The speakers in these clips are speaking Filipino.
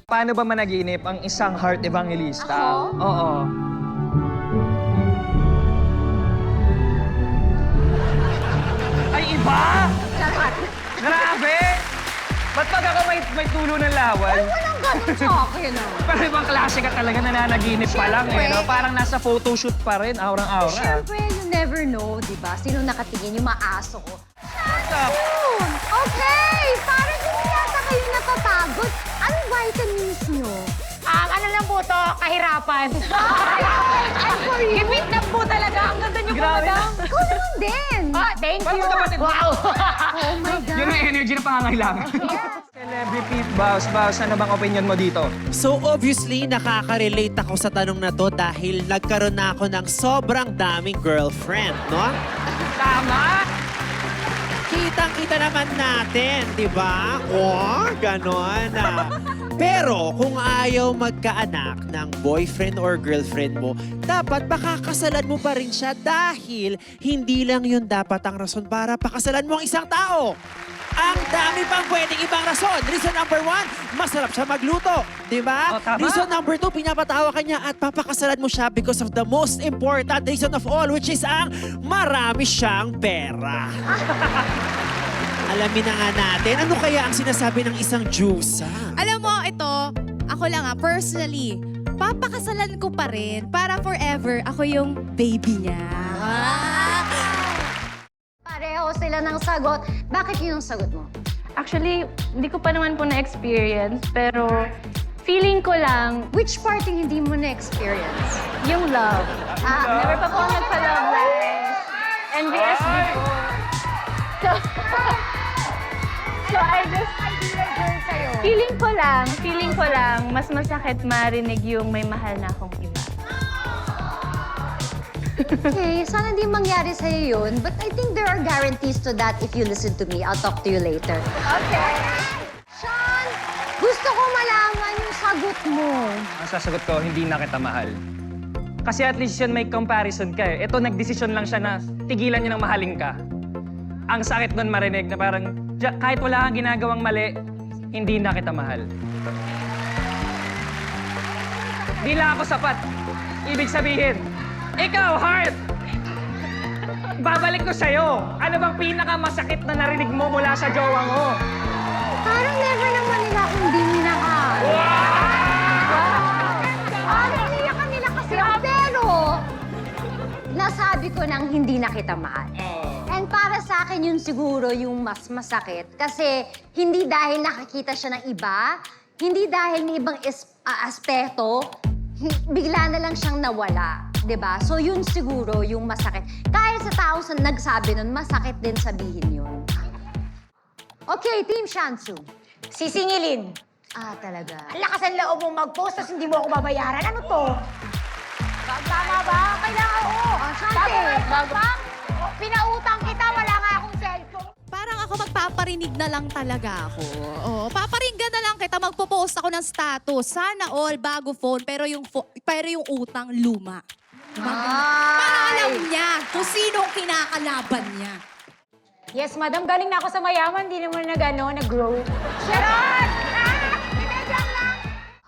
Paano ba managinip ang isang heart evangelista? Ako? Oo. Ay, iba! Charot. Grabe! Ba't pag ako may tulo ng lawal? Walang ganun sa akin, ah. Pero ibang klase ka talaga na nanaginip pa lang eh, no? Parang nasa photoshoot pa rin, aurang-aura. Siyempre, you never know, di ba? Sino nakatingin? Yung maaso ko. What's up? Yun! Okay! Parang hindi yata kayo napapagod. Anong vitamins nyo? Ano lang po to, kahirapan. And for you? Gipit na po talaga. Ang ganda niyo po, Grabe. madam. Ikaw naman din! Thank Parang you. magkapatid. Wow. Oh my God! Yun ang energy na pangangailangan. Celebrity Bows, ano bang opinion mo dito? So obviously, nakaka-relate ako sa tanong na to dahil nagkaroon na ako ng sobrang daming girlfriend, no? Tama! Kitang-kita naman natin, di ba? O, ganon. Pero kung ayaw magkaanak ng boyfriend or girlfriend mo, dapat pakakasalan mo pa rin siya dahil hindi lang yun dapat ang rason para pakasalan mo ang isang tao. Ang dami pang pwedeng ibang rason. Reason number 1, masarap siya magluto. Di ba? Oh, tama. Reason number 2, pinapatawa ka niya at papakasalan mo siya because of the most important reason of all, which is ang marami siyang pera. Alamin na nga natin, ano kaya ang sinasabi ng isang Diyosa? Alam mo, ito, ako lang personally, papakasalan ko pa rin para forever ako yung baby niya. Pareho sila ng sagot. Bakit yun ang sagot mo? Actually, hindi ko pa naman po na-experience, pero feeling ko lang, Which part yung hindi mo na-experience? yung love. Never pa po ako nagpa-love life. NBS before. So I just, feeling ko lang, mas masakit marinig yung may mahal na akong iba. Okay, sana hindi mangyari sa'yo yun. But I think there are guarantees to that if you listen to me. I'll talk to you later. Okay. Sean, gusto ko malaman yung sagot mo. Ang sasagot ko, hindi na kita mahal. Kasi at least yun may comparison ka eh. Ito, nagdesisyon lang siya na tigilan niya ng mahalin ka. Ang sakit nun marinig na parang, kahit wala kang ginagawang mali, hindi na kita mahal. Di lang ako sapat. Ibig sabihin, ikaw, heart! Babalik ko sa'yo. Ano bang pinakamasakit na narinig mo mula sa jowa mo? Parang never naman nila akong hindi minahal. Parang niyakan nila kasi ako. Pero, nasabi ko nang hindi na kita mahal. And para sa akin yun siguro yung mas masakit. Kasi hindi dahil nakakita siya ng iba, hindi dahil may ibang aspeto, bigla na lang siyang nawala. 'Di ba? So yun siguro yung masakit. Kahit sa taong nagsabi nun, masakit din sabihin yun. Okay, Team Shansu. Sisingilin. Ah, talaga. Ang lakas ang loob mong mag-post, tapos hindi mo ako babayaran. Ano to? Tama ba? Kailangan, oo. Shante. Pinautang kita, wala nga akong cellphone. Parang ako magpaparinig na lang talaga ako. Oo, paparinggan na lang kita, magpo-post ako ng status. Sana all bago phone, pero yung utang luma. Para alam niya kung sino ang kinakalaban niya. Yes, madam. Galing na ako sa mayaman. Hindi naman nag-grow. Charot!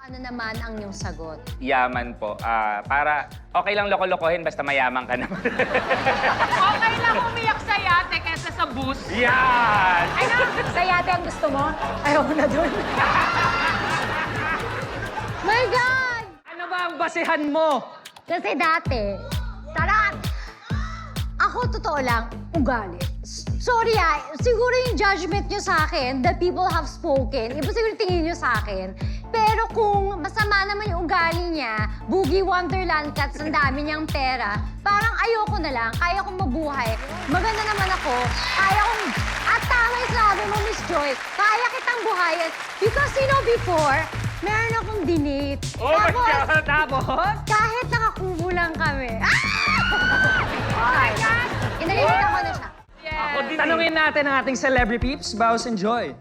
Ano naman ang iyong sagot? Yaman po. Para okay lang loko-lokohin basta mayaman ka naman. Okay lang umiyak sa yate kesa sa bus. Yan! Ano? Sa yate ang gusto mo? Ayaw mo na dun. My God! Ano ba ang basehan mo? Kasi dati, ako totoo lang, ugali. Sorry siguro yung judgment nyo sa akin, the people have spoken, iba siguro yung tingin nyo sa akin. Pero kung masama naman yung ugali niya, boogie wonderland cats, ang dami niyang pera, parang ayoko na lang, kaya kong mabuhay. Maganda naman ako, kaya kong, at tama yung sinabi mo, Miss Joy, kaya kitang buhayin. Because before, meron akong dinate. Oh my God! Tapos? Kahit nakakubo lang kami. Oh my God! Inalimutan ko na siya. Tanungin natin ang ating celebrity peeps, Bows and Joy.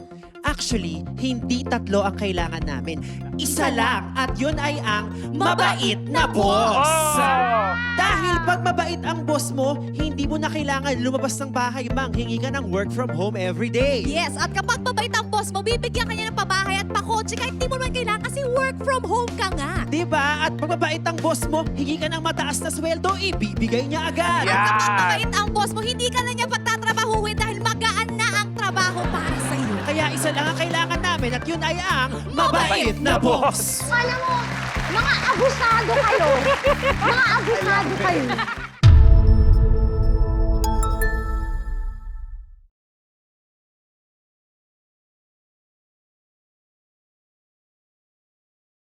Actually, hindi 3 ang kailangan namin. Isa lang, at yun ay ang mabait na boss. Oh! Dahil pag mabait ang boss mo, hindi mo na kailangan lumabas ng bahay, manghingi ka ng work from home every day. Yes, at kapag mabait ang boss mo, bibigyan ka niya ng pabahay at pakotse kahit hindi mo naman kailangan kasi work from home ka nga. Diba? At pag mabait ang boss mo, hingi ka ng mataas na sweldo, ibibigay niya agad. At kapag Yeah. mabait ang boss mo, hindi ka na niya pagtatrabahuin dahil magaan na ang trabaho para sa iyo. Kaya isa lang ang kailangan namin at yun ay ang mabait na boss. Alam mo, mga abusado kayo. Mga abusado kayo.